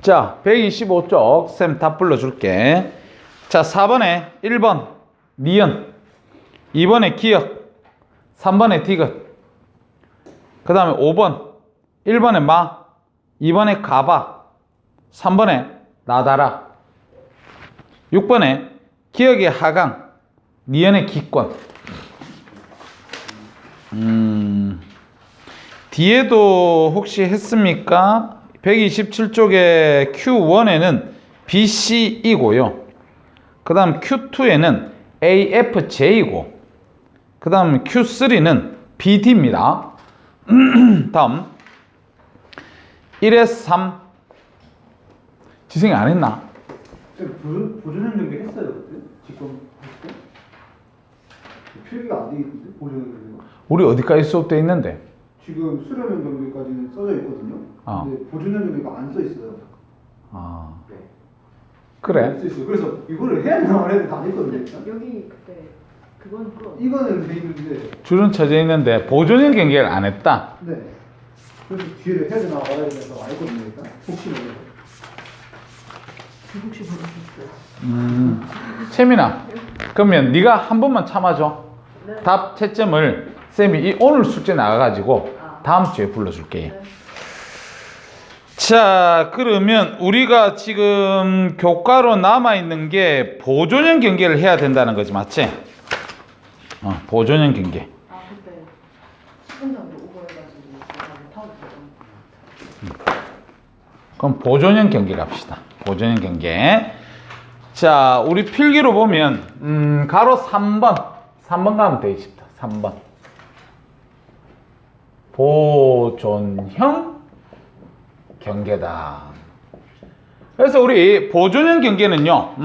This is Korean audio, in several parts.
자, 125쪽 쌤 다 불러줄게. 자, 4번에 1번 니은, 2번에 기역, 3번에 디귿, 그 다음에 5번 1번에 마, 2번에 가바, 3번에 나다라, 6번에 기역의 하강, 니은의 기권. 뒤에도 혹시 했습니까? 127쪽에 Q1에는 BC이고요. 그 다음 Q2에는 AFJ이고, 그 다음 Q3는 BD입니다. 다음 1에서 3. 지성이 안 했나? 보존형 경계 했어요 그때? 직권 했을 때? 필기가 안 되겠는데? 보존형 경계가 우리 어디까지 수업돼 있는데? 지금 수렴형 경계까지는 써져 있거든요. 근데 보존형 경계가 안 써 있어요. 아, 네. 그래? 안 써 있어요. 그래서 이거를 해야 되나 안 해야 되나 안 했거든요. 일단. 여기 그때 그건 또 이거는 돼 있는데. 줄은 쳐져 있는데 보존형 경계를 안 했다. 네. 그래서 뒤에를 해야 되나 말아야 되나 안 했거든요. 일단 혹시 모르겠어요. 혹시 모르겠어요. 채민아, 그러면 네가 한 번만 참아줘. 네. 답 채점을 쌤이 이 오늘 숙제 나가가지고 다음 주에 불러줄게. 네. 자, 그러면 우리가 지금 교과로 남아있는 게 보존형 경계를 해야 된다는 거지, 맞지? 보존형 경계. 아 그때 10분 정도 오버해가지고 타고 그럼 보존형 경계 갑시다. 보존형 경계. 자, 우리 필기로 보면 가로 3번 가면 되겠습니다. 3번 보존형 경계다. 그래서 우리 보존형 경계는요,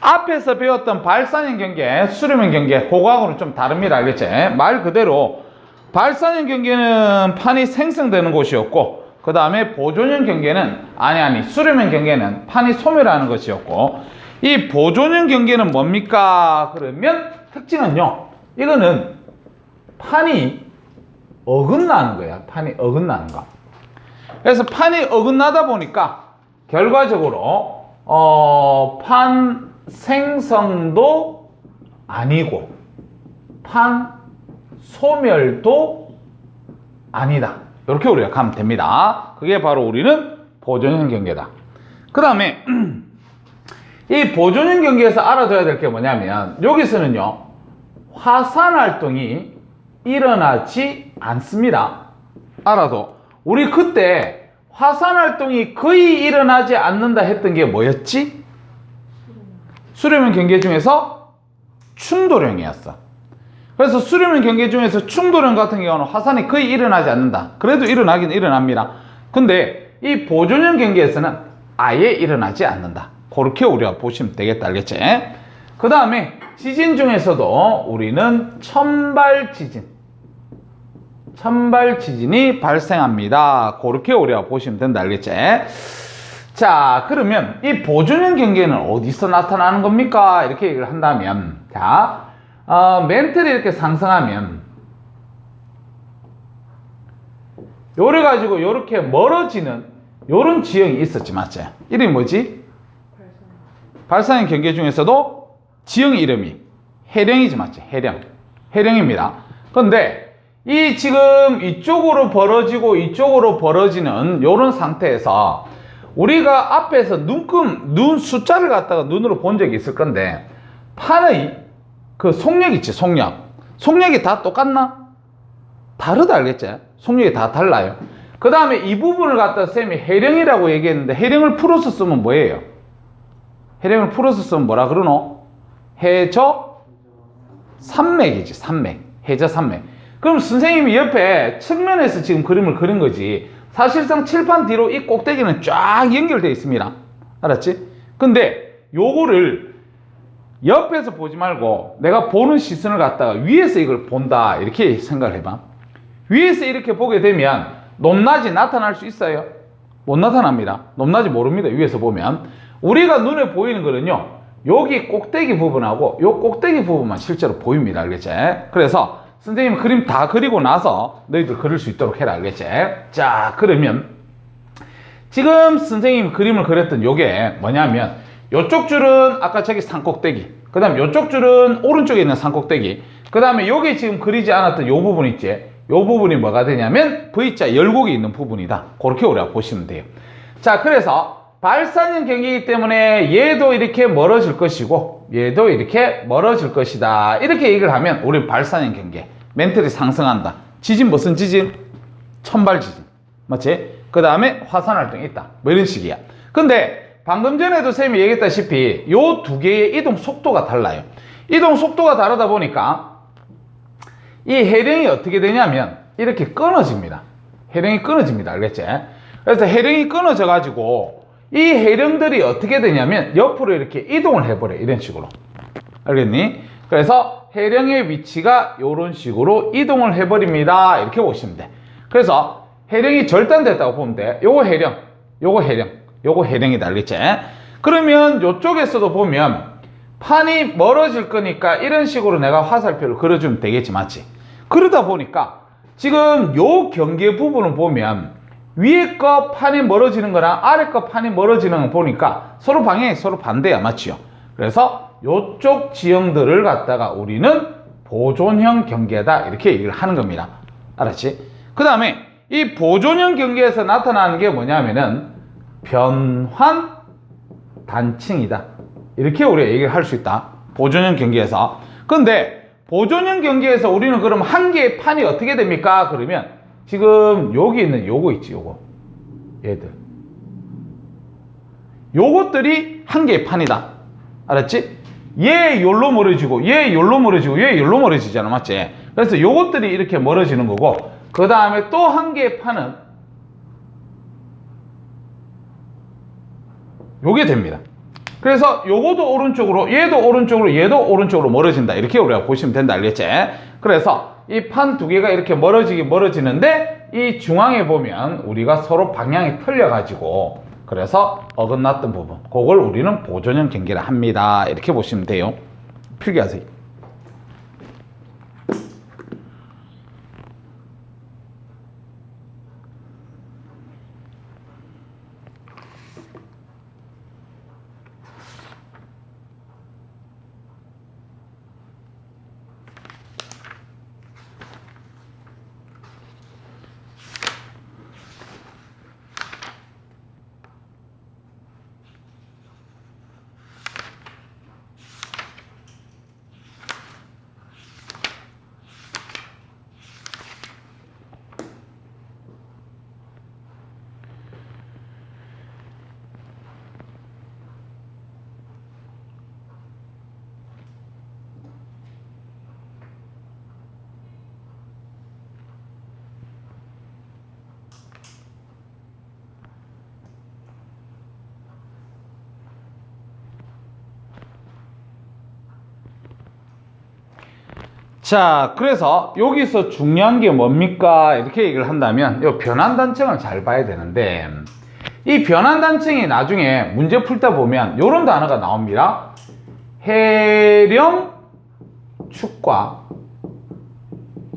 앞에서 배웠던 발산형 경계, 수렴형 경계, 그거하고는 좀 다릅니다. 알겠지? 말 그대로 발산형 경계는 판이 생성되는 곳이었고, 그 다음에 보존형 경계는 수렴형 경계는 판이 소멸하는 것이었고, 이 보존형 경계는 뭡니까? 그러면 특징은요, 이거는 판이 어긋나는 거야. 판이 어긋나는 거. 그래서 판이 어긋나다 보니까 결과적으로 판 생성도 아니고 판 소멸도 아니다. 이렇게 우리가 가면 됩니다. 그게 바로 우리는 보존형 경계다. 그 다음에 이 보존형 경계에서 알아둬야 될 게 뭐냐면, 여기서는요 화산 활동이 일어나지 않습니다. 알아도 우리 그때 화산 활동이 거의 일어나지 않는다 했던 게 뭐였지? 수렴형 경계 중에서 충돌형이었어. 그래서 수렴형 경계 중에서 충돌형 같은 경우는 화산이 거의 일어나지 않는다. 그래도 일어나긴 일어납니다. 근데 이 보존형 경계에서는 아예 일어나지 않는다. 그렇게 우리가 보시면 되겠다. 알겠지? 그 다음에 지진 중에서도 우리는 천발 지진이 발생합니다. 그렇게 우리가 보시면 된다. 알겠지? 자, 그러면 이 보존형 경계는 어디서 나타나는 겁니까? 이렇게 얘기를 한다면, 자, 멘트를 이렇게 상승하면 요래 가지고 요렇게 멀어지는 요런 지형이 있었지, 맞지? 이름이 뭐지? 발산형 경계 중에서도 지형 이름이 해령이지, 맞지? 해령입니다. 그런데 이 지금 이쪽으로 벌어지고 이쪽으로 벌어지는 요런 상태에서 우리가 앞에서 눈 숫자를 갖다가 눈으로 본 적이 있을 건데, 판의 그 속력 있지, 속력이 다 똑같나? 다르다. 알겠지? 속력이 다 달라요. 그 다음에 이 부분을 갖다 쌤이 해령이라고 얘기했는데, 해령을 풀어서 쓰면 뭐예요? 해령을 풀어서 쓰면 뭐라 그러노? 해저 산맥이지, 해저 산맥. 그럼 선생님이 옆에 측면에서 지금 그림을 그린 거지, 사실상 칠판 뒤로 이 꼭대기는 쫙 연결되어 있습니다. 알았지? 근데 요거를 옆에서 보지 말고 내가 보는 시선을 갖다가 위에서 이걸 본다, 이렇게 생각을 해봐. 위에서 이렇게 보게 되면 높낮이 나타날 수 있어요? 못 나타납니다. 높낮이 모릅니다. 위에서 보면 우리가 눈에 보이는 거는요, 여기 꼭대기 부분하고 요 꼭대기 부분만 실제로 보입니다. 알겠지? 그래서 선생님 그림 다 그리고 나서 너희들 그릴 수 있도록 해라. 알겠지? 자, 그러면 지금 선생님이 그림을 그렸던 요게 뭐냐면 요쪽 줄은 아까 저기 산꼭대기, 그 다음에 요쪽 줄은 오른쪽에 있는 산꼭대기, 그 다음에 여기 지금 그리지 않았던 요 부분 있지, 요 부분이 뭐가 되냐면 V자 열곡이 있는 부분이다. 그렇게 우리가 보시면 돼요. 자, 그래서 발산형 경계이기 때문에 얘도 이렇게 멀어질 것이고 얘도 이렇게 멀어질 것이다. 이렇게 얘기를 하면 우리 발산형 경계, 멘틀이 상승한다. 지진 무슨 지진? 천발 지진. 맞지? 그 다음에 화산 활동이 있다. 뭐 이런 식이야. 근데 방금 전에도 쌤이 얘기했다시피 요 두 개의 이동 속도가 달라요. 이동 속도가 다르다 보니까 이 해령이 어떻게 되냐면 이렇게 끊어집니다. 해령이 끊어집니다. 알겠지? 그래서 해령이 끊어져 가지고 이 해령들이 어떻게 되냐면 옆으로 이렇게 이동을 해버려. 이런 식으로. 알겠니? 그래서 해령의 위치가 이런 식으로 이동을 해버립니다. 이렇게 보시면 돼. 그래서 해령이 절단됐다고 보면 돼. 요거 해령, 요거 해령, 요거 해령이다. 알겠지? 그러면 요쪽에서도 보면 판이 멀어질 거니까 이런 식으로 내가 화살표를 그려주면 되겠지. 맞지? 그러다 보니까 지금 요 경계 부분을 보면 위에 거 판이 멀어지는 거랑 아래 거 판이 멀어지는 거 보니까 서로 방향이 서로 반대야. 맞지요? 그래서 요쪽 지형들을 갖다가 우리는 보존형 경계다. 이렇게 얘기를 하는 겁니다. 알았지? 그 다음에 이 보존형 경계에서 나타나는 게 뭐냐면은 변환 단층이다. 이렇게 우리가 얘기를 할 수 있다. 보존형 경계에서. 근데 보존형 경계에서 우리는 그럼 한 개의 판이 어떻게 됩니까? 그러면 지금 여기 있는 요거 있지, 요거. 얘들. 요것들이 한 개의 판이다. 알았지? 얘 요로 멀어지고, 얘 요로 멀어지고, 얘 요로 멀어지잖아. 맞지? 그래서 요것들이 이렇게 멀어지는 거고, 그 다음에 또 한 개의 판은 요게 됩니다. 그래서 요거도 오른쪽으로, 얘도 오른쪽으로, 얘도 오른쪽으로 멀어진다. 이렇게 우리가 보시면 된다. 알겠지? 그래서 이 판 두 개가 이렇게 멀어지는데 이 중앙에 보면 우리가 서로 방향이 틀려가지고 그래서 어긋났던 부분, 그걸 우리는 보존형 경계를 합니다. 이렇게 보시면 돼요. 필기하세요. 자, 그래서 여기서 중요한 게 뭡니까? 이렇게 얘기를 한다면 이 변환단층을 잘 봐야 되는데 이 변환단층이 나중에 문제 풀다 보면 이런 단어가 나옵니다. 해령축과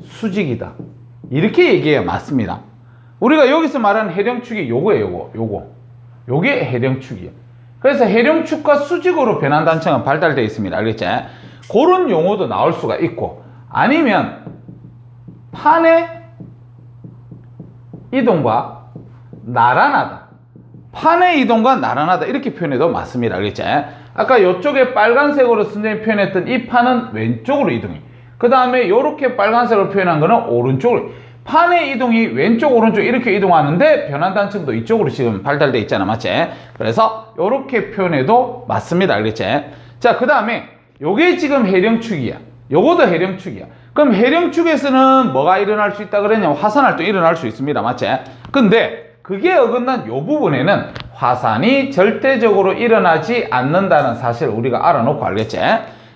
수직이다. 이렇게 얘기해야 맞습니다. 우리가 여기서 말하는 해령축이 요거예요. 요게 해령축이에요. 그래서 해령축과 수직으로 변환단층은 발달되어 있습니다. 알겠지? 그런 용어도 나올 수가 있고, 아니면 판의 이동과 나란하다. 판의 이동과 나란하다. 이렇게 표현해도 맞습니다. 알겠지? 아까 이쪽에 빨간색으로 선생님이 표현했던 이 판은 왼쪽으로 이동해. 그 다음에 이렇게 빨간색으로 표현한 거는 오른쪽으로. 판의 이동이 왼쪽 오른쪽 이렇게 이동하는데 변환단층도 이쪽으로 지금 발달되어 있잖아. 맞지? 그래서 이렇게 표현해도 맞습니다. 알겠지? 자, 그 다음에 요게 지금 해령축이야. 요거도 해령축이야. 그럼 해령축에서는 뭐가 일어날 수 있다 그랬냐면 화산활동이 일어날 수 있습니다. 맞지? 근데 그게 어긋난 요 부분에는 화산이 절대적으로 일어나지 않는다는 사실을 우리가 알아놓고 알겠지?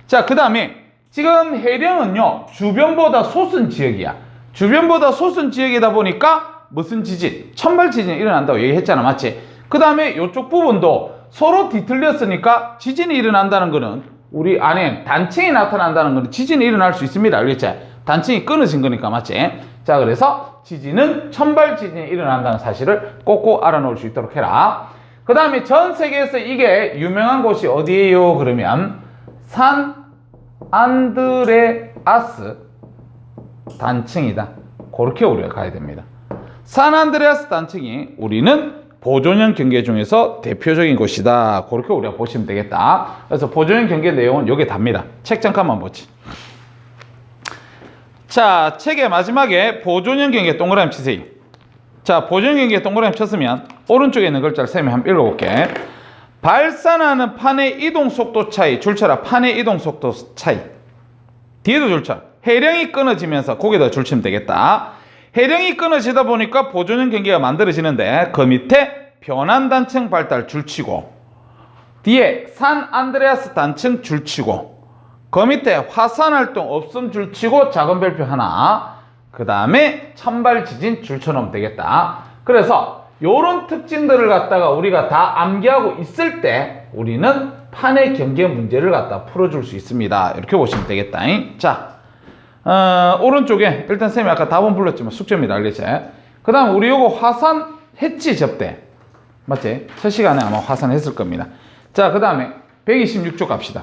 자, 그 다음에 지금 해령은요 주변보다 솟은 지역이야. 주변보다 솟은 지역이다 보니까 무슨 지진? 천발 지진이 일어난다고 얘기했잖아. 맞지? 그 다음에 이쪽 부분도 서로 뒤틀렸으니까 지진이 일어난다는 거는 우리 안에 단층이 나타난다는 거는 지진이 일어날 수 있습니다. 알겠지? 단층이 끊어진 거니까. 맞지? 자, 그래서 지진은 천발 지진이 일어난다는 사실을 꼭꼭 알아놓을 수 있도록 해라. 그 다음에 전 세계에서 이게 유명한 곳이 어디예요? 그러면 산 안드레아스 단층이다. 그렇게 우리가 가야 됩니다. 산 안드레아스 단층이 우리는 보존형 경계 중에서 대표적인 곳이다. 그렇게 우리가 보시면 되겠다. 그래서 보존형 경계 내용은 여기에 답니다. 책 잠깐만 보지. 자, 책의 마지막에 보존형 경계 동그라미 치세요. 자, 보존형 경계 동그라미 쳤으면 오른쪽에 있는 글자를 쌤이 한번 읽어볼게. 발산하는 판의 이동 속도 차이, 줄쳐라. 판의 이동 속도 차이. 뒤에도 줄쳐. 해령이 끊어지면서 거기다 줄치면 되겠다. 해령이 끊어지다 보니까 보존형 경계가 만들어지는데 그 밑에 변환단층 발달 줄치고 뒤에 산 안드레아스 단층 줄치고 그 밑에 화산활동 없음 줄치고 작은 별표 하나 그 다음에 천발 지진 줄쳐놓으면 되겠다. 그래서 요런 특징들을 갖다가 우리가 다 암기하고 있을 때 우리는 판의 경계 문제를 갖다 풀어줄 수 있습니다. 이렇게 보시면 되겠다. 자, 오른쪽에 일단 쌤이 아까 답은 불렀지만 숙제입니다. 알겠지? 그 다음 우리 요거 화산 했지 접대 맞지? 첫 시간에 아마 화산 했을 겁니다. 자, 그 다음에 126쪽 갑시다.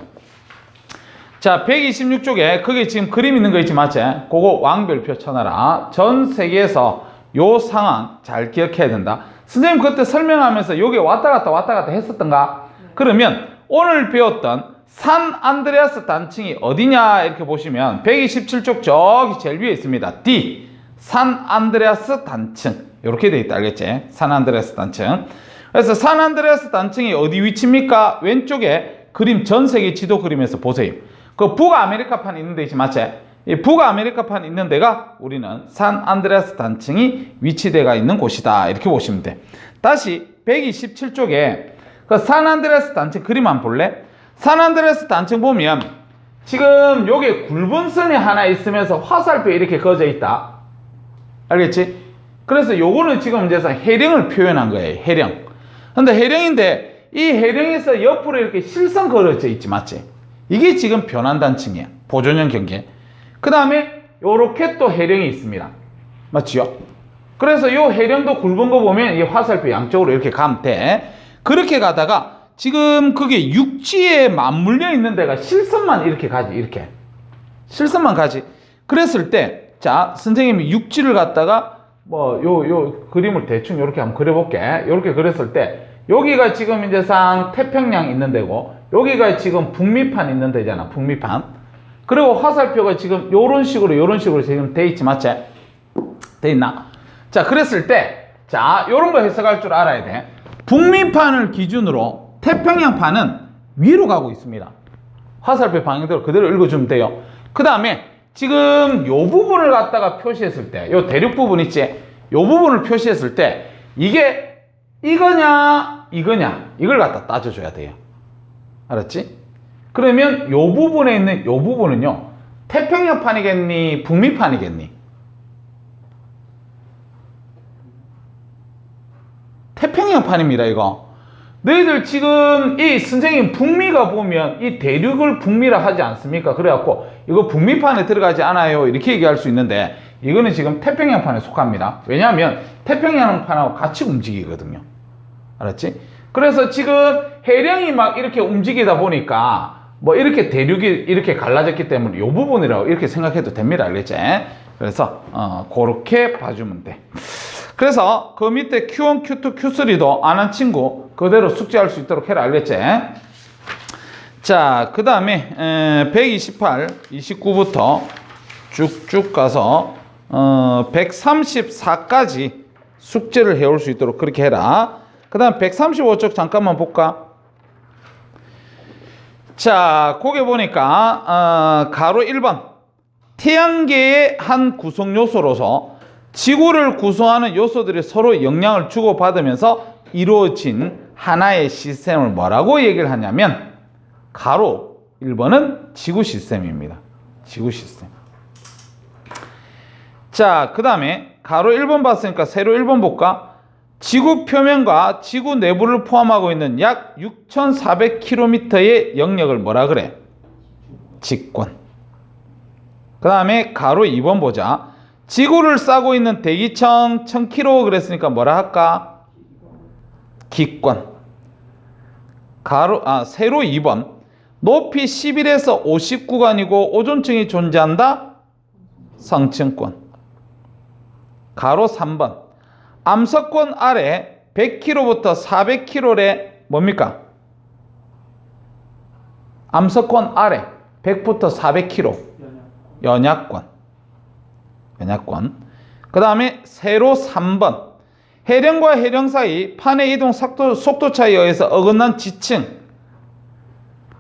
자, 126쪽에 그게 지금 그림 있는 거 있지 맞지? 그거 왕별표 쳐놔라. 전 세계에서 요 상황 잘 기억해야 된다. 선생님 그때 설명하면서 여기 왔다 갔다 했었던가? 그러면 오늘 배웠던 산 안드레아스 단층이 어디냐 이렇게 보시면 127쪽 저기 제일 위에 있습니다. D 산 안드레아스 단층 이렇게 돼 있다. 알겠지? 산 안드레아스 단층. 그래서 산 안드레아스 단층이 어디 위치입니까? 왼쪽에 그림 전 세계 지도 그림에서 보세요. 그 북아메리카판 있는 데 있지 맞지? 이 북아메리카판 있는 데가 우리는 산 안드레아스 단층이 위치되어 있는 곳이다. 이렇게 보시면 돼. 다시 127쪽에 그 산 안드레아스 단층 그림 한번 볼래? 산 안드레아스 단층 보면 지금 여기 굵은 선이 하나 있으면서 화살표 이렇게 그어져 있다. 알겠지? 그래서 요거는 지금 이제 해령을 표현한 거예요. 해령. 근데 해령인데 이 해령에서 옆으로 이렇게 실선 걸어져 있지 맞지? 이게 지금 변환단층이야. 보존형 경계. 그 다음에 요렇게 또 해령이 있습니다. 맞지요? 그래서 요 해령도 굵은 거 보면 이 화살표 양쪽으로 이렇게 가면 돼. 그렇게 가다가 지금 그게 육지에 맞물려 있는 데가 실선만 이렇게 가지. 이렇게 실선만 가지. 그랬을 때 자, 선생님이 육지를 갖다가 뭐 요 그림을 대충 이렇게 한번 그려볼게. 이렇게 그렸을 때 여기가 지금 이제 상 태평양 있는 데고 여기가 지금 북미판 있는 데잖아. 북미판. 그리고 화살표가 지금 요런 식으로 지금 돼 있지 맞지? 돼 있나? 자, 그랬을 때 자, 요런 거 해석할 줄 알아야 돼. 북미판을 기준으로 태평양판은 위로 가고 있습니다. 화살표 방향대로 그대로 읽어주면 돼요. 그 다음에 지금 요 부분을 갖다가 표시했을 때, 요 대륙 부분 있지? 요 부분을 표시했을 때 이게 이거냐 이걸 갖다 따져줘야 돼요. 알았지? 그러면 요 부분에 있는 요 부분은요 태평양판이겠니 북미판이겠니? 태평양판입니다. 이거 너희들 지금 이 선생님 북미가 보면 이 대륙을 북미라 하지 않습니까? 그래갖고 이거 북미판에 들어가지 않아요 이렇게 얘기할 수 있는데 이거는 지금 태평양판에 속합니다. 왜냐하면 태평양판하고 같이 움직이거든요. 알았지? 그래서 지금 해령이 막 이렇게 움직이다 보니까 뭐 이렇게 대륙이 이렇게 갈라졌기 때문에 이 부분이라고 이렇게 생각해도 됩니다. 알겠지? 그래서 그렇게 봐주면 돼. 그래서 그 밑에 Q1, Q2, Q3도 안 한 친구 그대로 숙제할 수 있도록 해라. 알겠지? 자, 그 다음에 128, 29부터 쭉쭉 가서 134까지 숙제를 해올 수 있도록 그렇게 해라. 그 다음 135쪽 잠깐만 볼까? 자, 거기 보니까 가로 1번 태양계의 한 구성 요소로서 지구를 구성하는 요소들이 서로 영향을 주고받으면서 이루어진 하나의 시스템을 뭐라고 얘기를 하냐면 가로 1번은 지구 시스템입니다. 지구 시스템. 자, 그 다음에 가로 1번 봤으니까 세로 1번 볼까? 지구 표면과 지구 내부를 포함하고 있는 약 6,400km의 영역을 뭐라 그래? 직권. 그 다음에 가로 2번 보자. 지구를 싸고 있는 대기청 1000km 그랬으니까 뭐라 할까? 기권. 세로 2번. 높이 11에서 59간이고 오존층이 존재한다? 성층권. 가로 3번. 암석권 아래 100km부터 400km래 뭡니까? 암석권 아래 100부터 400km 연약권. 그 다음에 세로 3번. 해령과 해령 사이 판의 이동 속도 차이에 의해서 어긋난 지층,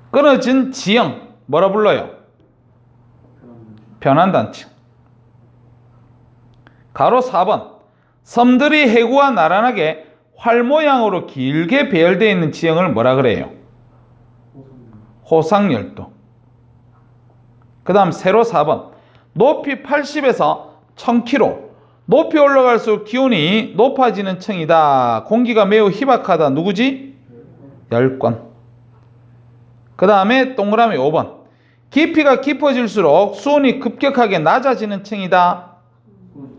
끊어진 지형, 뭐라 불러요? 변환단층. 가로 4번. 섬들이 해구와 나란하게 활 모양으로 길게 배열되어 있는 지형을 뭐라 그래요? 호상열도. 그 다음 세로 4번. 높이 80에서 1000km. 높이 올라갈수록 기온이 높아지는 층이다. 공기가 매우 희박하다. 누구지? 열권. 그 다음에 동그라미 5번. 깊이가 깊어질수록 수온이 급격하게 낮아지는 층이다.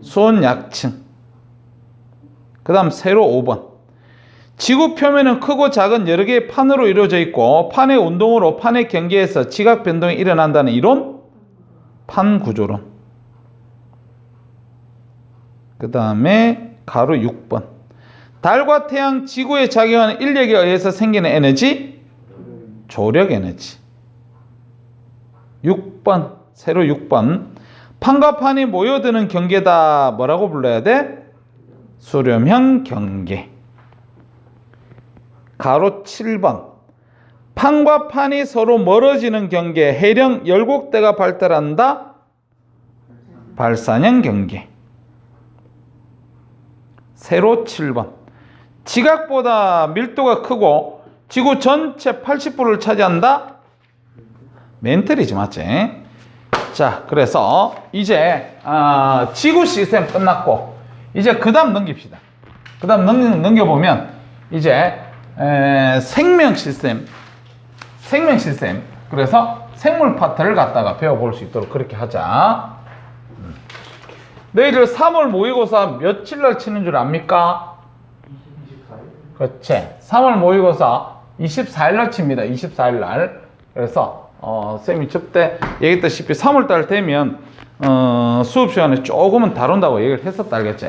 수온 약층. 그 다음 세로 5번. 지구 표면은 크고 작은 여러 개의 판으로 이루어져 있고 판의 운동으로 판의 경계에서 지각 변동이 일어난다는 이론? 판구조론. 그 다음에 가로 6번. 달과 태양, 지구에 작용하는 인력에 의해서 생기는 에너지? 조력 에너지. 6번. 세로 6번. 판과 판이 모여드는 경계다. 뭐라고 불러야 돼? 수렴형 경계. 가로 7번. 판과 판이 서로 멀어지는 경계. 해령 열곡대가 발달한다. 발산형 경계. 세로 7번. 지각보다 밀도가 크고 지구 전체 80%를 차지한다. 멘틀이지, 맞지? 자, 그래서 이제 지구 시스템 끝났고 이제 그 다음 넘깁시다. 그 다음 넘겨보면 이제 생명 시스템. 그래서 생물 파트를 갖다가 배워볼 수 있도록 그렇게 하자. 너희들 3월 모의고사 며칠 날 치는 줄 압니까? 24일. 그렇지. 3월 모의고사 24일 날 칩니다. 24일 날. 그래서 쌤이 저때 얘기했다시피 3월 달 되면 수업 시간에 조금은 다룬다고 얘기를 했었다, 알겠지?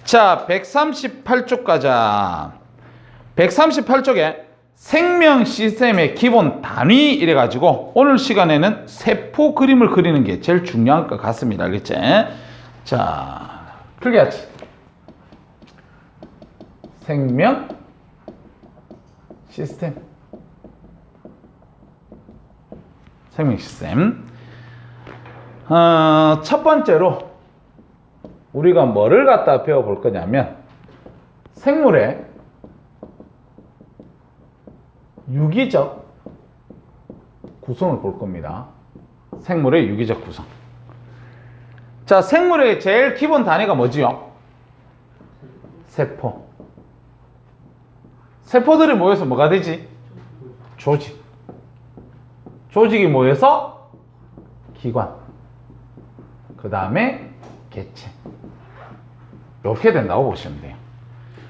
자, 138쪽 가자. 138쪽에 생명 시스템의 기본 단위 이래가지고 오늘 시간에는 세포 그림을 그리는 게 제일 중요할 것 같습니다. 알겠지? 자, 풀기하지. 생명 시스템. 생명 시스템. 첫 번째로 우리가 뭐를 갖다 배워볼 거냐면 생물의 유기적 구성을 볼 겁니다. 생물의 유기적 구성. 자, 생물의 제일 기본 단위가 뭐지요? 세포. 세포들이 모여서 뭐가 되지? 조직. 조직이 모여서 기관. 그 다음에 개체. 이렇게 된다고 보시면 돼요.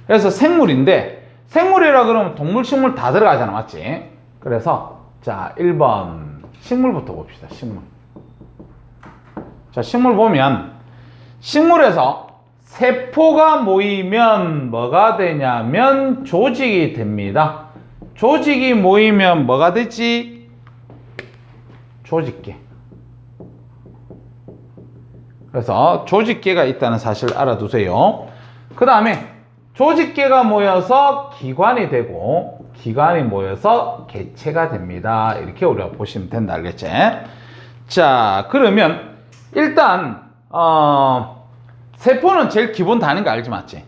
그래서 생물인데 생물이라 그러면 동물, 식물 다 들어가잖아, 맞지? 그래서 자, 1번 식물부터 봅시다. 식물. 자, 식물 보면 식물에서 세포가 모이면 뭐가 되냐면 조직이 됩니다. 조직이 모이면 뭐가 되지? 조직계. 그래서 조직계가 있다는 사실을 알아두세요. 그 다음에 조직계가 모여서 기관이 되고 기관이 모여서 개체가 됩니다. 이렇게 우리가 보시면 된다. 알겠지? 자, 그러면 일단 세포는 제일 기본 단위인 거 알지, 맞지?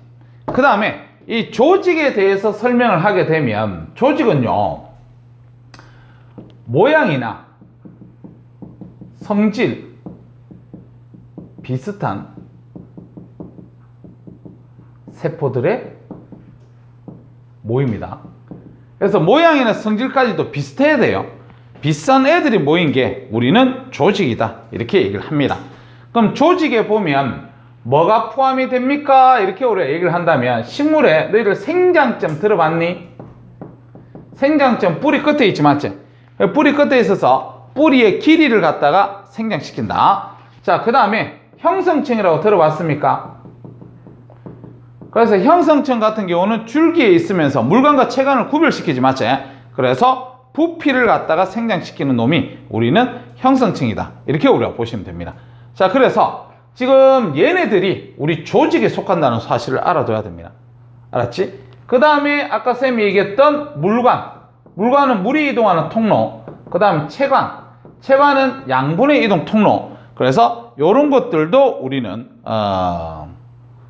그 다음에 이 조직에 대해서 설명을 하게 되면 조직은요 모양이나 성질 비슷한 세포들의 모임이다. 그래서 모양이나 성질까지도 비슷해야 돼요. 비슷한 애들이 모인 게 우리는 조직이다. 이렇게 얘기를 합니다. 그럼 조직에 보면 뭐가 포함이 됩니까? 이렇게 우리가 얘기를 한다면 식물에 너희들 생장점 들어봤니? 생장점 뿌리 끝에 있지 맞지? 뿌리 끝에 있어서 뿌리의 길이를 갖다가 생장시킨다. 자, 그 다음에 형성층이라고 들어봤습니까? 그래서 형성층 같은 경우는 줄기에 있으면서 물관과 체관을 구별시키지 맞지? 그래서 부피를 갖다가 생장시키는 놈이 우리는 형성층이다. 이렇게 우리가 보시면 됩니다. 자, 그래서 지금 얘네들이 우리 조직에 속한다는 사실을 알아둬야 됩니다. 알았지? 그 다음에 아까 쌤이 얘기했던 물관은 물이 이동하는 통로. 그 다음 체관은 양분의 이동 통로. 그래서 이런 것들도 우리는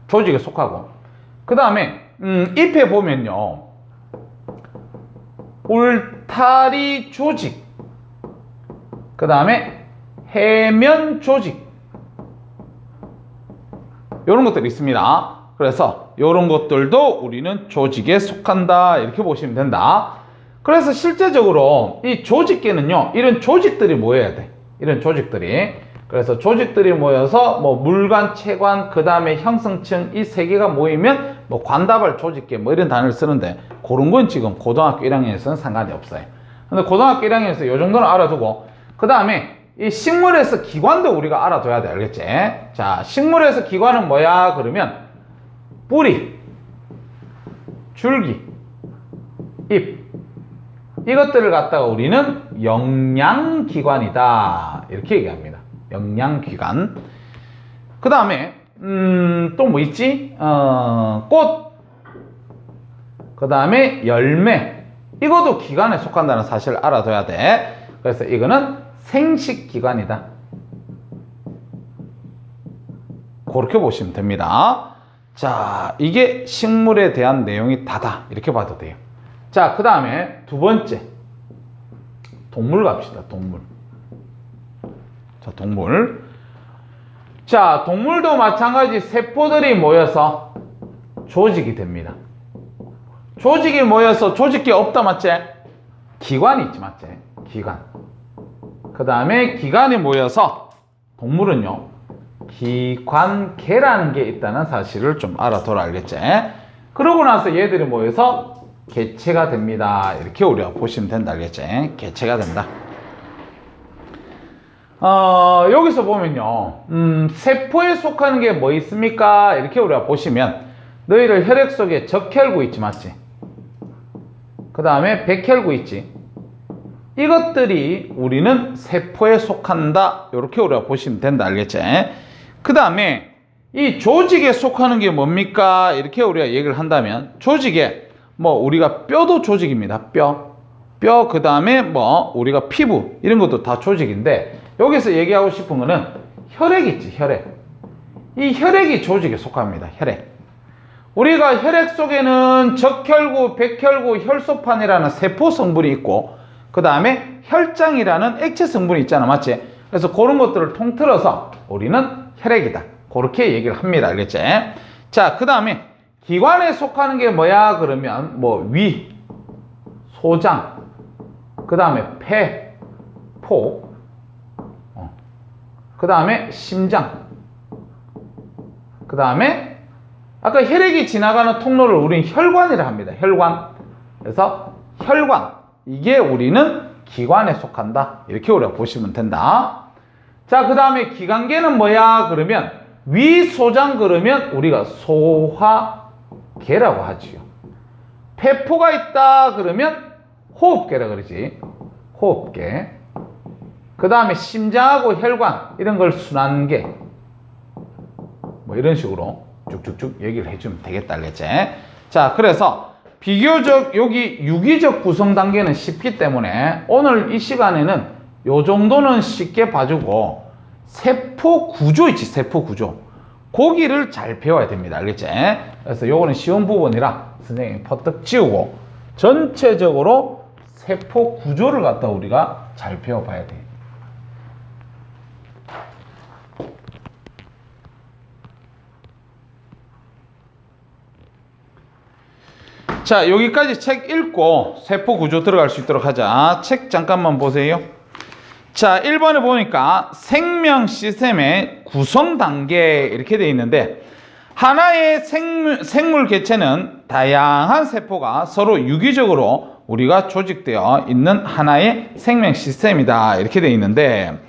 조직에 속하고, 그 다음에 잎에 보면요, 울타리 조직, 그 다음에 해면 조직, 이런 것들이 있습니다. 그래서 이런 것들도 우리는 조직에 속한다. 이렇게 보시면 된다. 그래서 실제적으로 이 조직계는요, 이런 조직들이 모여야 돼. 이런 조직들이. 그래서 조직들이 모여서 뭐 물관, 체관, 그 다음에 형성층 이 세 개가 모이면 뭐 관다발 조직계 뭐 이런 단어를 쓰는데, 그런 건 지금 고등학교 1학년에서는 상관이 없어요. 근데 고등학교 1학년에서 이 정도는 알아두고, 그 다음에 이 식물에서 기관도 우리가 알아둬야 돼. 알겠지? 자, 식물에서 기관은 뭐야? 그러면 뿌리, 줄기, 잎, 이것들을 갖다가 우리는 영양기관이다. 이렇게 얘기합니다. 영양기관. 그 다음에 또 뭐 있지? 꽃, 그 다음에 열매, 이것도 기관에 속한다는 사실을 알아둬야 돼. 그래서 이거는 생식기관이다. 그렇게 보시면 됩니다. 자, 이게 식물에 대한 내용이 다다. 이렇게 봐도 돼요. 자, 그 다음에 두 번째, 동물 갑시다. 동물. 자, 동물. 자, 동물도 마찬가지 세포들이 모여서 조직이 됩니다. 조직이 모여서 조직이 없다 맞지? 기관이 있지 맞지? 기관. 그 다음에 기관이 모여서 동물은요, 기관계라는 게 있다는 사실을 좀 알아둬라. 알겠지? 그러고 나서 얘들이 모여서 개체가 됩니다. 이렇게 우리가 보시면 된다. 알겠지? 개체가 된다. 여기서 보면요, 세포에 속하는 게 뭐 있습니까? 이렇게 우리가 보시면 너희들 혈액 속에 적혈구 있지 맞지? 그 다음에 백혈구 있지? 이것들이 우리는 세포에 속한다. 이렇게 우리가 보시면 된다. 알겠지? 그 다음에 이 조직에 속하는 게 뭡니까? 이렇게 우리가 얘기를 한다면, 조직에 뭐 우리가 뼈도 조직입니다. 뼈, 그 다음에 뭐 우리가 피부, 이런 것도 다 조직인데, 여기서 얘기하고 싶은 거는 혈액 있지, 혈액. 이 혈액이 조직에 속합니다. 혈액. 우리가 혈액 속에는 적혈구, 백혈구, 혈소판이라는 세포 성분이 있고, 그 다음에 혈장이라는 액체 성분이 있잖아. 맞지? 그래서 그런 것들을 통틀어서 우리는 혈액이다. 그렇게 얘기를 합니다. 알겠지? 자, 그 다음에 기관에 속하는 게 뭐야? 그러면 뭐 위, 소장, 그 다음에 폐, 포, 그 다음에 심장, 그 다음에 아까 혈액이 지나가는 통로를 우리는 혈관이라 합니다. 혈관. 그래서 혈관, 이게 우리는 기관에 속한다. 이렇게 우리가 보시면 된다. 자, 그 다음에 기관계는 뭐야? 그러면 위소장, 그러면 우리가 소화계라고 하지요. 폐포가 있다 그러면 호흡계라 그러지. 호흡계. 그 다음에 심장하고 혈관, 이런 걸 순환계, 뭐 이런 식으로 쭉쭉쭉 얘기를 해주면 되겠다. 알겠지? 자, 그래서 비교적 여기 유기적 구성 단계는 쉽기 때문에 오늘 이 시간에는 요 정도는 쉽게 봐주고, 세포 구조 있지, 세포 구조. 거기를 잘 배워야 됩니다. 알겠지? 그래서 요거는 쉬운 부분이라 선생님이 퍼뜩 지우고 전체적으로 세포 구조를 갖다 우리가 잘 배워봐야 돼. 자, 여기까지 책 읽고 세포 구조 들어갈 수 있도록 하자. 책 잠깐만 보세요. 자, 1번에 보니까 생명 시스템의 구성 단계 이렇게 되어 있는데 하나의 생물 개체는 다양한 세포가 서로 유기적으로 우리가 조직되어 있는 하나의 생명 시스템이다 이렇게 되어 있는데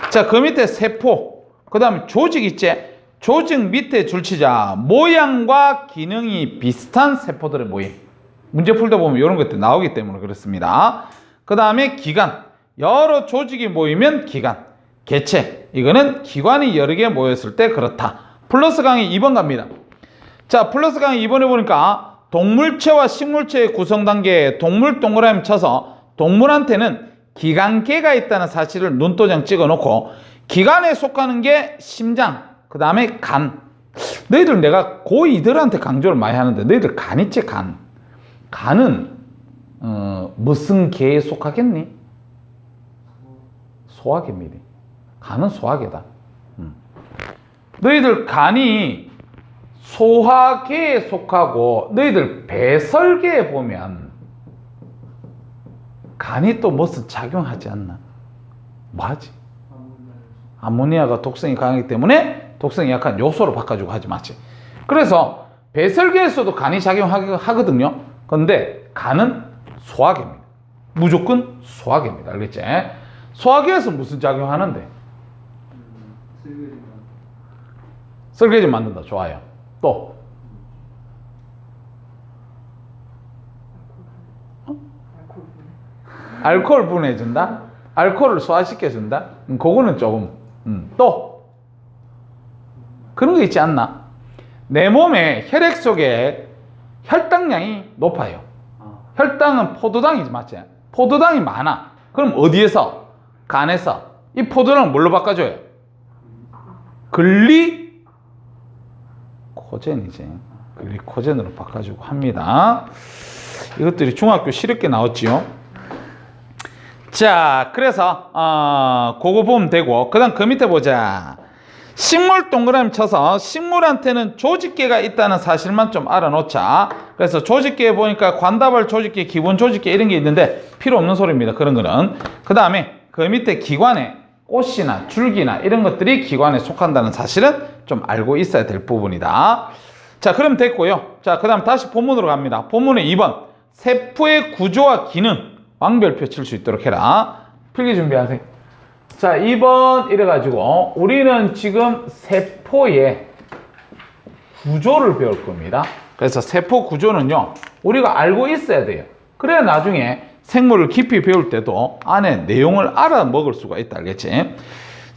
자, 그 밑에 세포 그 다음에 조직 있지? 조직 밑에 줄치자 모양과 기능이 비슷한 세포들의 모임 문제 풀다 보면 이런 것들이 나오기 때문에 그렇습니다. 그 다음에 기관 여러 조직이 모이면 기관 개체 이거는 기관이 여러 개 모였을 때 그렇다. 플러스 강의 2번 갑니다. 자, 플러스 강의 2번에 보니까 동물체와 식물체의 구성 단계에 동물 동그라미 쳐서 동물한테는 기관계가 있다는 사실을 눈도장 찍어 놓고 기관에 속하는 게 심장 그 다음에 간 너희들 내가 고2들한테 강조를 많이 하는데 너희들 간 있지 간 간은 무슨 개에 속하겠니? 소화계입니다. 간은 소화계다. 너희들 간이 소화계에 속하고 너희들 배설계에 보면 간이 또 무슨 작용하지 않나? 뭐하지? 암모니아가 독성이 강하기 때문에 독성이 약한 요소로 바꿔주고 하지 맞지? 그래서 배설계에서도 간이 작용하거든요. 그런데 간은 소화계입니다. 무조건 소화계입니다. 알겠지? 소화계에서 무슨 작용하는데? 설계지 만든다. 좋아요. 또 알코올 분해준다? 알코올을 소화시켜준다? 그거는 조금 또 그런 게 있지 않나? 내 몸에 혈액 속에 혈당량이 높아요. 혈당은 포도당이지 맞지? 포도당이 많아. 그럼 어디에서? 간에서. 이 포도당을 뭘로 바꿔줘요? 글리코젠이지. 글리코젠으로 바꿔주고 합니다. 이것들이 중학교 실습계 나왔지요. 자, 그래서 그거 보면 되고 그 다음 그 밑에 보자. 식물 동그라미 쳐서 식물한테는 조직계가 있다는 사실만 좀 알아놓자. 그래서 조직계에 보니까 관다발 조직계, 기본 조직계 이런 게 있는데 필요 없는 소리입니다. 그런 거는. 그 다음에 그 밑에 기관에 꽃이나 줄기나 이런 것들이 기관에 속한다는 사실은 좀 알고 있어야 될 부분이다. 자, 그럼 됐고요. 자, 그 다음 다시 본문으로 갑니다. 본문의 2번. 세포의 구조와 기능 왕별표 칠 수 있도록 해라. 필기 준비하세요. 자, 2번 이래가지고 우리는 지금 세포의 구조를 배울 겁니다. 그래서 세포 구조는요 우리가 알고 있어야 돼요. 그래야 나중에 생물을 깊이 배울 때도 안에 내용을 알아먹을 수가 있다. 알겠지?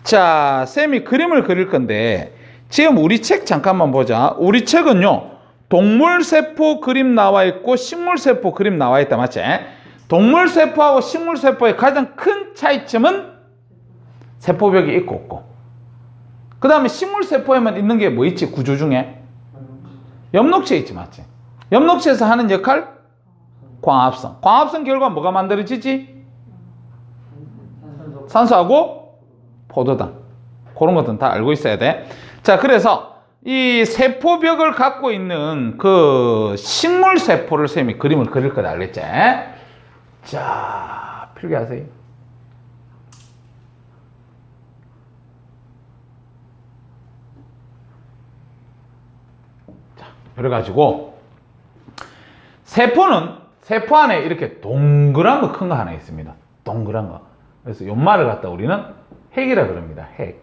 자, 쌤이 그림을 그릴 건데 지금 우리 책 잠깐만 보자. 우리 책은요 동물세포 그림 나와 있고 식물세포 그림 나와 있다. 맞지? 동물세포하고 식물세포의 가장 큰 차이점은 세포벽이 있고 없고. 그 다음에 식물세포에만 있는 게 뭐 있지? 구조 중에 엽록체 있지. 맞지? 엽록체에서 하는 역할? 광합성. 광합성 결과 뭐가 만들어지지? 산소하고 포도당. 그런 것들은 다 알고 있어야 돼. 자, 그래서 이 세포벽을 갖고 있는 그 식물세포를 쌤이 그림을 그릴 거다. 알겠지? 자, 필기하세요. 자, 그래가지고 세포는 세포 안에 이렇게 동그란 거 큰 거 하나 있습니다. 동그란 거. 그래서 연말을 갖다 우리는 핵이라 그럽니다. 핵.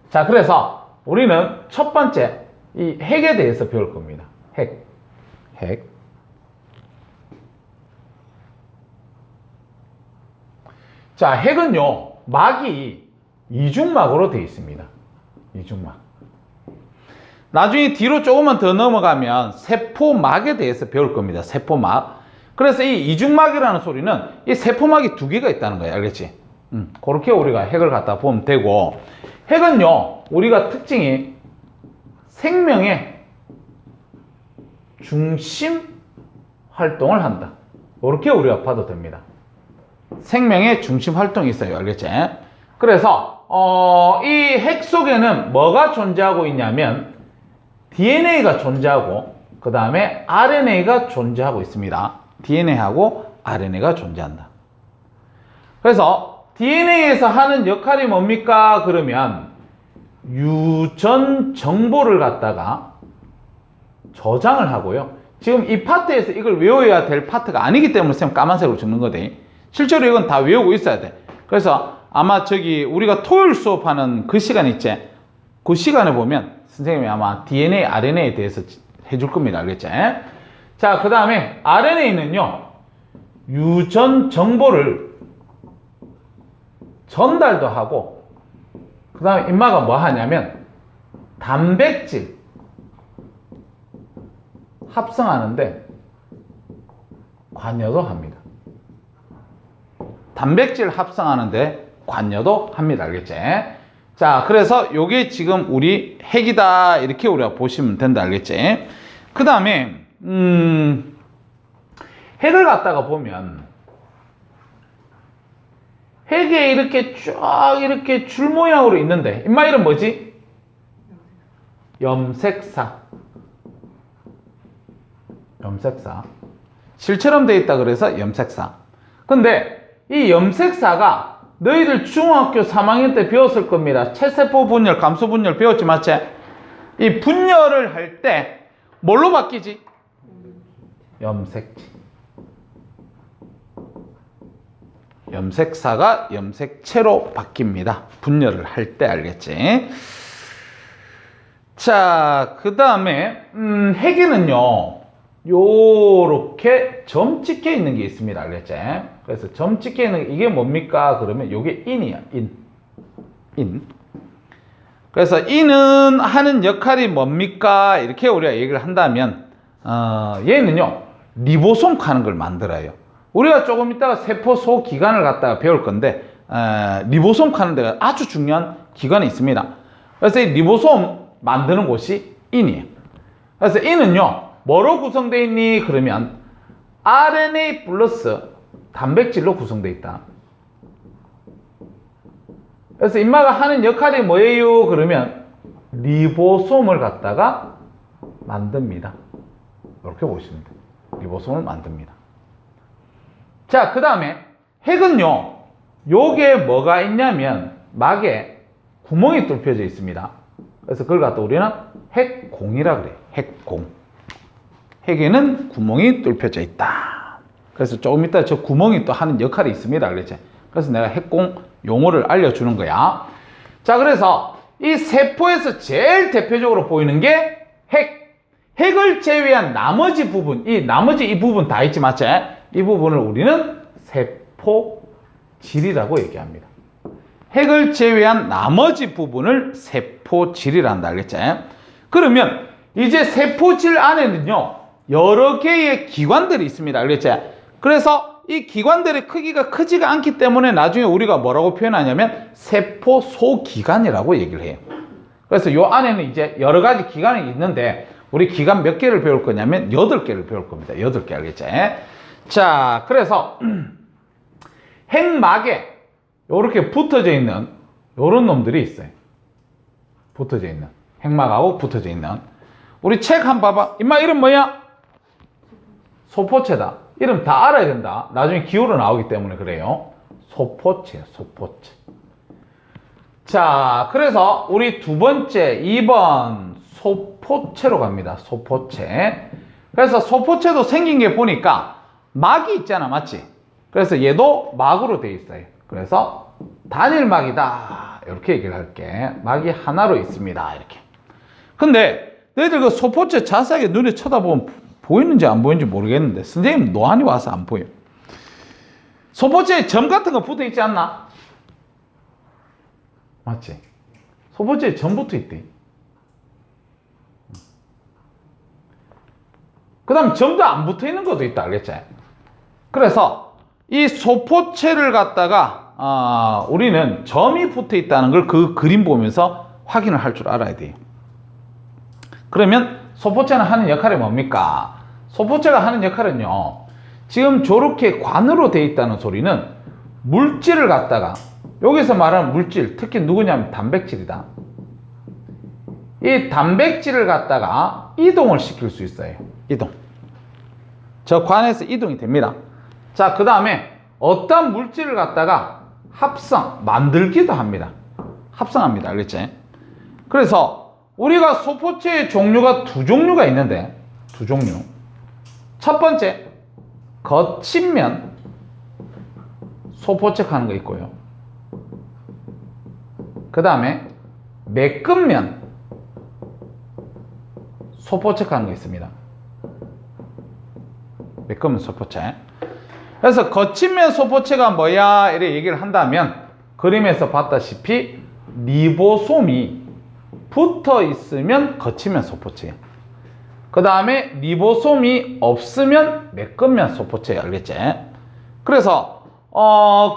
자, 그래서 우리는 첫 번째 이 핵에 대해서 배울 겁니다. 핵. 자, 핵은요 막이 이중막으로 되어 있습니다. 이중막. 나중에 뒤로 조금만 더 넘어가면 세포막에 대해서 배울 겁니다. 세포막. 그래서 이 이중막이라는 소리는 이 세포막이 두 개가 있다는 거예요. 알겠지? 그렇게 우리가 핵을 갖다 보면 되고, 핵은요 우리가 특징이 생명의 중심 활동을 한다. 이렇게 우리가 봐도 됩니다. 생명의 중심 활동이 있어요. 알겠지? 그래서 이 핵 속에는 뭐가 존재하고 있냐면 DNA가 존재하고 그 다음에 RNA가 존재하고 있습니다. DNA하고 RNA가 존재한다. 그래서 DNA에서 하는 역할이 뭡니까? 그러면 유전 정보를 갖다가 저장을 하고요. 지금 이 파트에서 이걸 외워야 될 파트가 아니기 때문에 쌤 까만색으로 적는 거대. 실제로 이건 다 외우고 있어야 돼. 그래서 아마 저기 우리가 토요일 수업하는 그 시간 있지? 그 시간에 보면 선생님이 아마 DNA, RNA에 대해서 해줄 겁니다. 알겠지? 자, 그 다음에 RNA는요, 유전 정보를 전달도 하고, 그 다음에 인마가 뭐 하냐면, 단백질 합성하는데 관여도 합니다. 단백질 합성하는데 관여도 합니다. 알겠지? 자, 그래서 요게 지금 우리 핵이다. 이렇게 우리가 보시면 된다. 알겠지? 그 다음에, 핵을 갖다가 보면, 핵에 이렇게 쫙 이렇게 줄 모양으로 있는데, 인마 이름 뭐지? 염색사. 염색사. 실처럼 되어 있다 그래서 염색사. 근데 이 염색사가 너희들 중학교 3학년 때 배웠을 겁니다. 체세포 분열, 감소 분열 배웠지, 맞지? 이 분열을 할 때 뭘로 바뀌지? 염색체. 염색사가 염색체로 바뀝니다. 분열을 할 때. 알겠지? 자, 그 다음에 핵에는요, 요렇게 점 찍혀 있는 게 있습니다. 알겠지? 그래서 점 찍혀 있는 게 이게 뭡니까? 그러면 요게 인이야. 인. 그래서 인은 하는 역할이 뭡니까? 이렇게 우리가 얘기를 한다면 얘는요, 리보솜 하는 걸 만들어요. 우리가 조금 있다가 세포 소기관을 갖다가 배울 건데 리보솜 하는 데가 아주 중요한 기관이 있습니다. 그래서 이 리보솜 만드는 곳이 인이에요. 그래서 인은요, 뭐로 구성되어 있니? 그러면 RNA 플러스 단백질로 구성되어 있다. 그래서 인마가 하는 역할이 뭐예요? 그러면 리보솜을 갖다가 만듭니다. 이렇게 보시면 돼요. 리보솜을 만듭니다. 자, 그 다음에 핵은요, 요게 뭐가 있냐면 막에 구멍이 뚫혀져 있습니다. 그래서 그걸 갖다 우리는 핵공이라 그래요. 핵공. 핵에는 구멍이 뚫혀져 있다. 그래서 조금 이따 저 구멍이 또 하는 역할이 있습니다. 알겠지? 그래서 내가 핵공 용어를 알려주는 거야. 자, 그래서 이 세포에서 제일 대표적으로 보이는 게 핵. 핵을 제외한 나머지 부분, 이 부분 다 있지, 맞지? 이 부분을 우리는 세포질이라고 얘기합니다. 핵을 제외한 나머지 부분을 세포질이라 한다. 알겠지? 그러면 이제 세포질 안에는요, 여러 개의 기관들이 있습니다. 알겠지? 그래서 이 기관들의 크기가 크지가 않기 때문에 나중에 우리가 뭐라고 표현하냐면 세포 소기관이라고 얘기를 해요. 그래서 이 안에는 이제 여러 가지 기관이 있는데 우리 기관 몇 개를 배울 거냐면 8개를 배울 겁니다. 8개. 알겠지? 자, 그래서 핵막에 이렇게 붙어져 있는 이런 놈들이 있어요. 붙어져 있는. 핵막하고 붙어져 있는. 우리 책 한번 봐봐. 임마 이름 뭐야? 소포체다. 이름 다 알아야 된다. 나중에 기호로 나오기 때문에 그래요. 소포체예요. 소포체. 자, 그래서 우리 두 번째 2번 소포체로 갑니다. 소포체. 그래서 소포체도 생긴 게 보니까 막이 있잖아. 맞지? 그래서 얘도 막으로 되어 있어요. 그래서 단일막이다. 이렇게 얘기를 할게. 막이 하나로 있습니다. 이렇게. 근데 너희들 그 소포체 자세하게 눈에 쳐다보면 보이는지 안 보이는지 모르겠는데 선생님 노안이 와서 안 보여. 소포체에 점 같은 거 붙어 있지 않나? 맞지? 소포체에 점 붙어 있대. 그 다음 점도 안 붙어 있는 것도 있다. 알겠지? 그래서 이 소포체를 갖다가 우리는 점이 붙어 있다는 걸 그 그림 보면서 확인을 할 줄 알아야 돼요. 그러면 소포체는 하는 역할이 뭡니까? 소포체가 하는 역할은요, 지금 저렇게 관으로 되어 있다는 소리는 물질을 갖다가, 여기서 말하는 물질, 특히 누구냐면 단백질이다. 이 단백질을 갖다가 이동을 시킬 수 있어요. 이동. 저 관에서 이동이 됩니다. 자, 그 다음에 어떤 물질을 갖다가 만들기도 합니다. 합성합니다. 알겠지? 그래서 우리가 소포체의 종류가 두 종류가 있는데, 두 종류. 첫 번째, 거친 면 소포책하는 거 있고요. 그 다음에 매끈 면 소포책하는 거 있습니다. 매끈 면 소포체. 그래서 거친 면 소포체가 뭐야? 이렇게 얘기를 한다면 그림에서 봤다시피 리보솜이 붙어 있으면 거친 면 소포체예요. 그 다음에 리보솜이 없으면 매끈 면 소포체예요. 알겠지? 그래서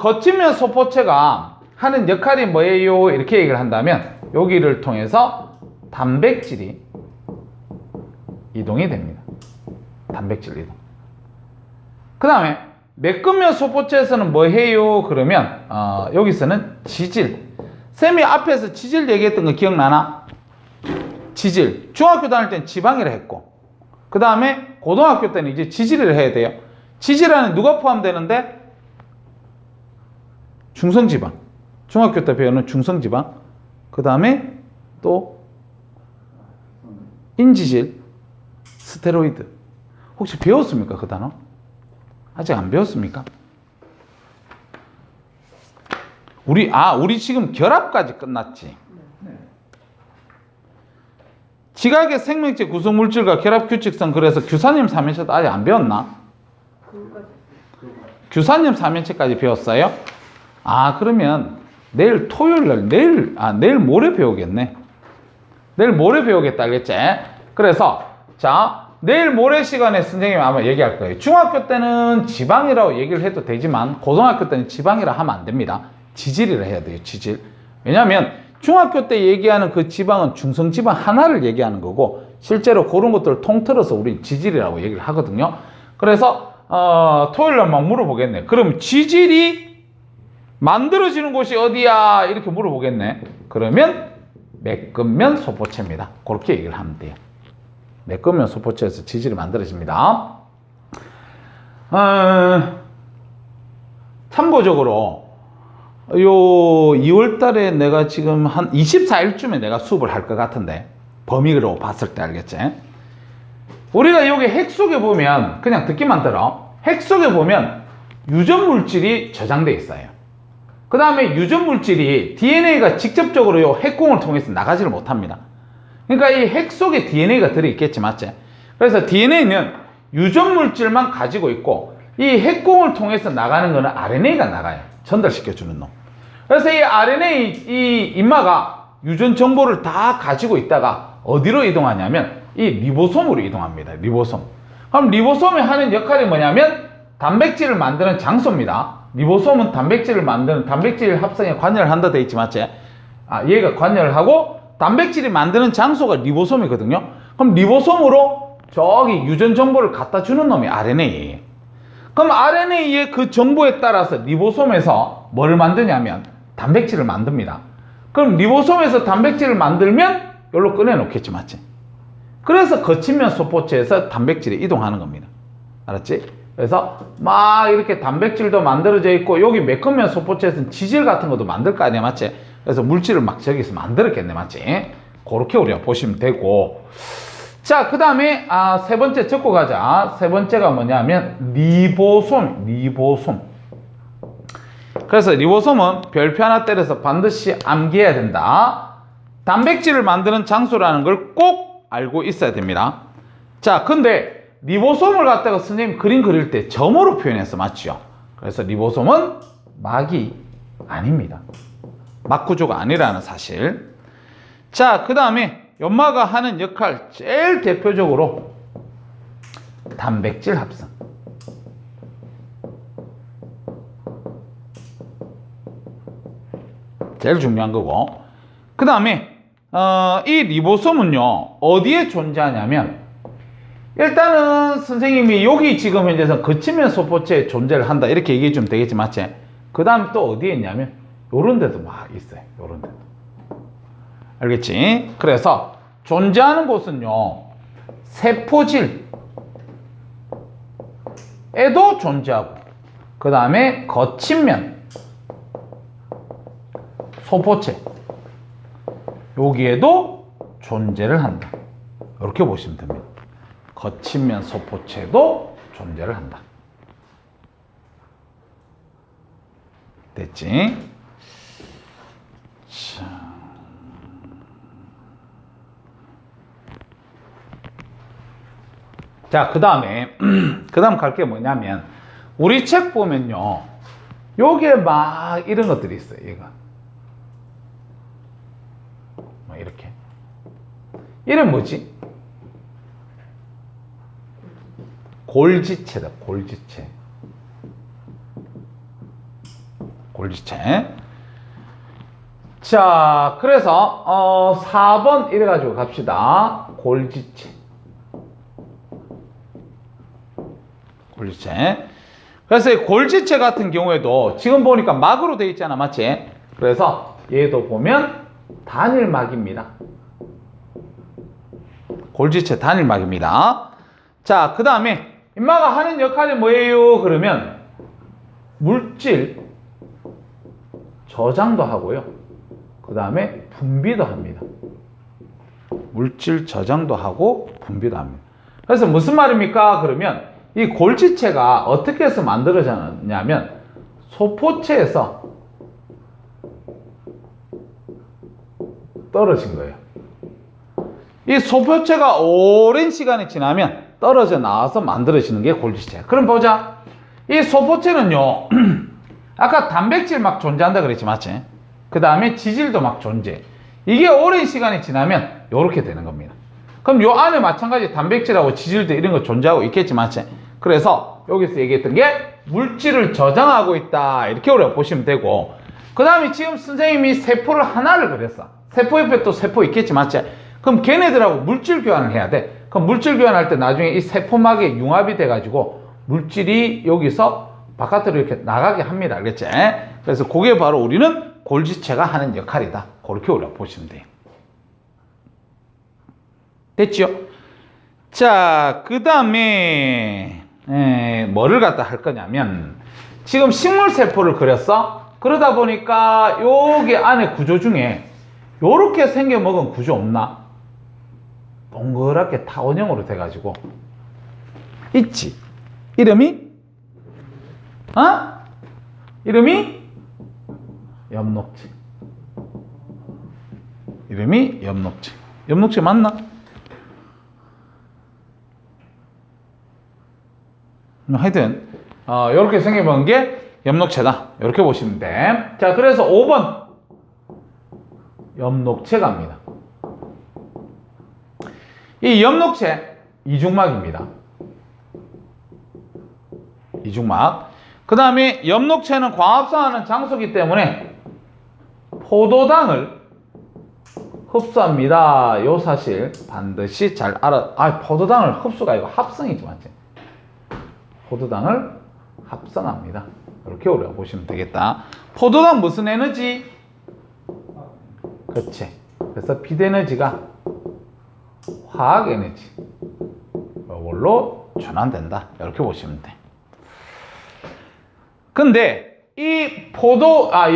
거친 면 소포체가 하는 역할이 뭐예요? 이렇게 얘기를 한다면 여기를 통해서 단백질이 이동이 됩니다. 단백질 이동. 그 다음에 매끈면 소포체에서는 뭐 해요? 그러면 여기서는 지질. 쌤이 앞에서 지질 얘기했던 거 기억나나? 지질. 중학교 다닐 땐 지방이라 했고, 그 다음에 고등학교 때는 이제 지질을 해야 돼요. 지질 안에 누가 포함되는데? 중성지방. 중학교 때 배우는 중성지방. 그 다음에 또 인지질, 스테로이드. 혹시 배웠습니까? 그 단어? 아직 안 배웠습니까? 우리 지금 결합까지 끝났지. 지각의 생명체 구성물질과 결합 규칙성, 그래서 규산염 3연체도 아직 안 배웠나? 규산염 3연체까지 배웠어요? 그러면 내일 토요일 날, 내일 모레 배우겠네. 내일 모레 배우겠다, 알겠지? 그래서, 자, 내일 모레 시간에 선생님이 아마 얘기할 거예요. 중학교 때는 지방이라고 얘기를 해도 되지만, 고등학교 때는 지방이라 하면 안 됩니다. 지질이라 해야 돼요, 지질. 왜냐면, 중학교 때 얘기하는 그 지방은 중성지방 하나를 얘기하는 거고, 실제로 그런 것들을 통틀어서 우리 지질이라고 얘기를 하거든요. 그래서, 토요일 날 막 물어보겠네. 그럼 지질이 만들어지는 곳이 어디야? 이렇게 물어보겠네. 그러면 매끈면 소포체입니다. 그렇게 얘기를 하면 돼요. 매끈면 소포체에서 지질이 만들어집니다. 참고적으로 요 2월 달에 내가 지금 한 24일쯤에 내가 수업을 할 것 같은데, 범위로 봤을 때 알겠지? 우리가 여기 핵 속에 보면, 그냥 듣기만 들어, 핵 속에 보면 유전 물질이 저장돼 있어요. 그 다음에 유전 물질이 DNA가 직접적으로 요 핵공을 통해서 나가지를 못합니다. 그러니까 이 핵 속에 DNA가 들어있겠지, 맞지? 그래서 DNA는 유전 물질만 가지고 있고, 이 핵공을 통해서 나가는 거는 RNA가 나가요. 전달시켜주는 놈. 그래서 이 RNA, 이 인마가 유전 정보를 다 가지고 있다가 어디로 이동하냐면 이 리보솜으로 이동합니다. 리보솜. 그럼 리보솜이 하는 역할이 뭐냐면 단백질을 만드는 장소입니다. 리보솜은 단백질 합성에 관여를 한다 돼 있지, 맞지? 얘가 관여를 하고 단백질이 만드는 장소가 리보솜이거든요. 그럼 리보솜으로 저기 유전 정보를 갖다 주는 놈이 RNA. 그럼 RNA의 그 정보에 따라서 리보솜에서 뭐를 만드냐면 단백질을 만듭니다. 그럼 리보솜에서 단백질을 만들면 여기로 꺼내놓겠지, 맞지? 그래서 거친면 소포체에서 단백질이 이동하는 겁니다. 알았지? 그래서 막 이렇게 단백질도 만들어져 있고, 여기 매끈면 소포체에서는 지질 같은 것도 만들 거 아니야, 맞지? 그래서 물질을 막 저기서 만들었겠네, 맞지? 그렇게 우리가 보시면 되고. 자, 그 다음에 세 번째 적고 가자. 세 번째가 뭐냐면 리보솜. 그래서 리보솜은 별표 하나 때려서 반드시 암기해야 된다. 단백질을 만드는 장소라는 걸 꼭 알고 있어야 됩니다. 자, 근데 리보솜을 갖다가 선생님 그림 그릴 때 점으로 표현해서, 맞죠? 그래서 리보솜은 막이 아닙니다. 막 구조가 아니라는 사실. 자, 그 다음에 연마가 하는 역할, 제일 대표적으로 단백질 합성. 제일 중요한 거고. 그 다음에 이 리보솜은요 어디에 존재하냐면, 일단은 선생님이 여기 지금 현재서 거친면 소포체에 존재를 한다 이렇게 얘기해 주면 되겠지, 맞지? 그 다음에 또 어디에 있냐면 요런 데도 막 있어요. 요런 데도. 알겠지? 그래서 존재하는 곳은요 세포질에도 존재하고, 그 다음에 거친면 소포체. 여기에도 존재를 한다. 이렇게 보시면 됩니다. 거친 면 소포체도 존재를 한다. 됐지? 자, 그 다음에 그 다음 갈 게 뭐냐면 우리 책 보면요 요게 막 이런 것들이 있어요. 얘가 뭐 이렇게 이름 뭐지? 골지체다. 골지체. 골지체. 자, 그래서 4번 이래가지고 갑시다. 골지체. 골지체. 그래서 이 골지체 같은 경우에도 지금 보니까 막으로 되어 있잖아, 맞지? 그래서 얘도 보면 단일막입니다. 골지체 단일막입니다. 자, 그 다음에 인마가 하는 역할이 뭐예요? 그러면 물질 저장도 하고요. 그 다음에 분비도 합니다. 물질 저장도 하고 분비도 합니다. 그래서 무슨 말입니까? 그러면 이 골지체가 어떻게 해서 만들어졌냐면 소포체에서 떨어진 거예요. 이 소포체가 오랜 시간이 지나면 떨어져 나와서 만들어지는 게 골지체. 그럼 보자. 이 소포체는요 아까 단백질 막 존재한다 그랬지, 맞지? 그 다음에 지질도 막 존재. 이게 오랜 시간이 지나면 이렇게 되는 겁니다. 그럼 요 안에 마찬가지 단백질하고 지질도 이런 거 존재하고 있겠지, 맞지? 그래서 여기서 얘기했던 게 물질을 저장하고 있다, 이렇게 우리가 보시면 되고, 그 다음에 지금 선생님이 세포를 하나를 그렸어. 세포 옆에 또 세포 있겠지, 맞지? 그럼 걔네들하고 물질 교환을 해야 돼. 그럼 물질 교환할 때 나중에 이 세포막에 융합이 돼가지고 물질이 여기서 바깥으로 이렇게 나가게 합니다. 알겠지? 그래서 그게 바로 우리는 골지체가 하는 역할이다. 그렇게 우리가 보시면 돼요. 됐죠? 자, 그 다음에 뭐를 갖다 할 거냐면 지금 식물세포를 그렸어? 그러다 보니까 여기 안에 구조 중에 요렇게 생겨먹은 구조 없나? 동그랗게 타원형으로 돼가지고 있지. 이름이? 이름이 엽록체. 이름이 엽록체. 엽록체 맞나? 하여튼 이렇게 생겨본 게 엽록체다. 이렇게 보시면 돼. 자, 그래서 5번 엽록체갑니다. 이 엽록체 이중막입니다. 이중막. 그 다음에 엽록체는 광합성하는 장소이기 때문에 포도당을 흡수합니다. 요 사실 반드시 잘 포도당을 흡수가 아니고 합성이지, 맞지? 포도당을 합성합니다. 이렇게 우리가 보시면 되겠다. 포도당 무슨 에너지? 그렇지. 그래서 빛에너지가 화학 에너지. 이걸로 전환된다. 이렇게 보시면 돼. 근데 이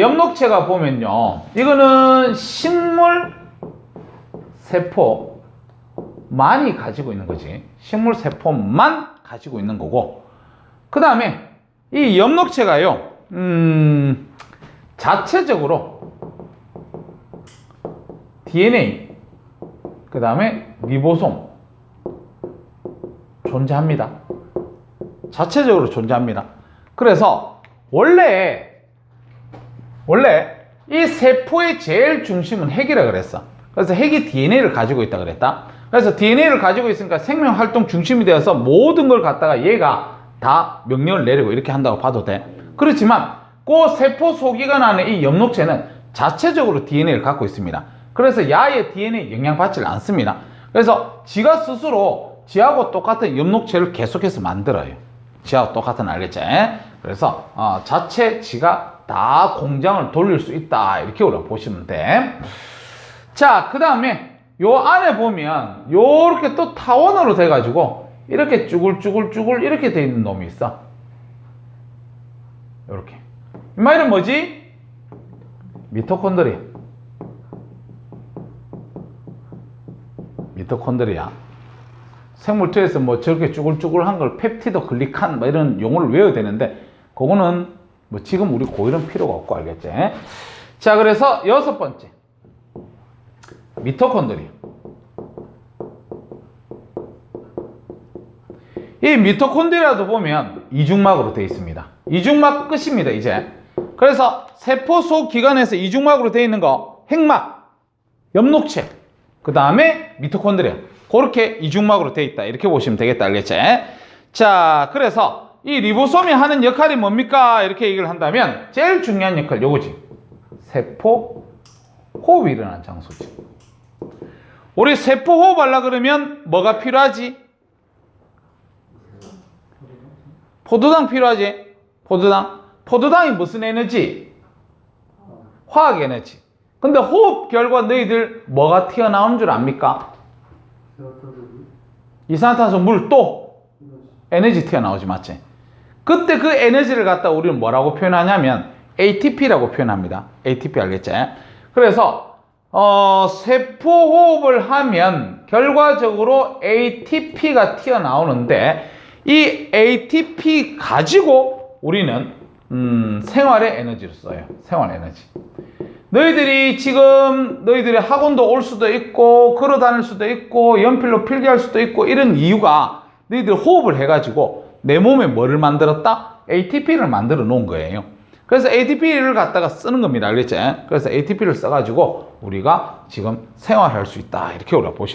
엽록체가 보면요, 이거는 식물 세포만이 가지고 있는 거지. 식물 세포만 가지고 있는 거고, 그 다음에 이 엽록체가요 자체적으로 DNA, 그 다음에 리보솜 존재합니다. 자체적으로 존재합니다. 그래서 원래 이 세포의 제일 중심은 핵이라 그랬어. 그래서 핵이 DNA를 가지고 있다 그랬다. 그래서 DNA를 가지고 있으니까 생명활동 중심이 되어서 모든 걸 갖다가 얘가 다 명령을 내리고 이렇게 한다고 봐도 돼. 그렇지만 그 세포 소기관 안에 이 엽록체는 자체적으로 DNA를 갖고 있습니다. 그래서 야의 DNA 영향받지를 않습니다. 그래서 지가 스스로 지하고 똑같은 엽록체를 계속해서 만들어요. 지하고 똑같은, 알겠지? 그래서 자체 지가 다 공장을 돌릴 수 있다, 이렇게 우리가 보시면 돼. 자, 그 다음에 요 안에 보면 요렇게 또 타원으로 돼가지고 이렇게 쭈글쭈글 이렇게 돼 있는 놈이 있어. 요렇게. 이 말은 뭐지? 미토콘드리아. 생물체에서 뭐 저렇게 쭈글쭈글한 걸 펩티드 글리칸 뭐 이런 용어를 외워야 되는데 그거는 뭐 지금 우리 고일은 필요가 없고 알겠지? 자, 그래서 6번째. 미토콘드리아. 이 미토콘드리아도 보면 이중막으로 되어 있습니다. 이중막 끝입니다, 이제. 그래서 세포 속 기관에서 이중막으로 되어 있는 거, 핵막, 엽록체, 그 다음에 미토콘드리아. 그렇게 이중막으로 되어 있다. 이렇게 보시면 되겠다, 알겠지? 자, 그래서 이 리보솜이 하는 역할이 뭡니까? 이렇게 얘기를 한다면 제일 중요한 역할 요거지. 세포 호흡이 일어나는 장소지. 우리 세포 호흡하려 그러면 뭐가 필요하지? 포도당 필요하지? 포도당이 무슨 에너지? 화학 에너지. 근데 호흡 결과 너희들 뭐가 튀어나오는 줄 압니까? 이산화탄소, 물, 또 에너지 튀어나오지, 맞지? 그때 그 에너지를 갖다 우리는 뭐라고 표현하냐면 ATP라고 표현합니다. ATP 알겠지? 그래서 세포 호흡을 하면 결과적으로 ATP가 튀어나오는데 이 ATP 가지고 우리는 생활의 에너지를 써요. 생활 에너지. 너희들이 지금 너희들이 학원도 올 수도 있고 걸어 다닐 수도 있고 연필로 필기할 수도 있고 이런 이유가 너희들 호흡을 해가지고 내 몸에 뭐를 만들었다? ATP를 만들어 놓은 거예요. 그래서 ATP를 갖다가 쓰는 겁니다. 알겠지? 그래서 ATP를 써가지고 우리가 지금 생활할 수 있다. 이렇게 우리가 보시면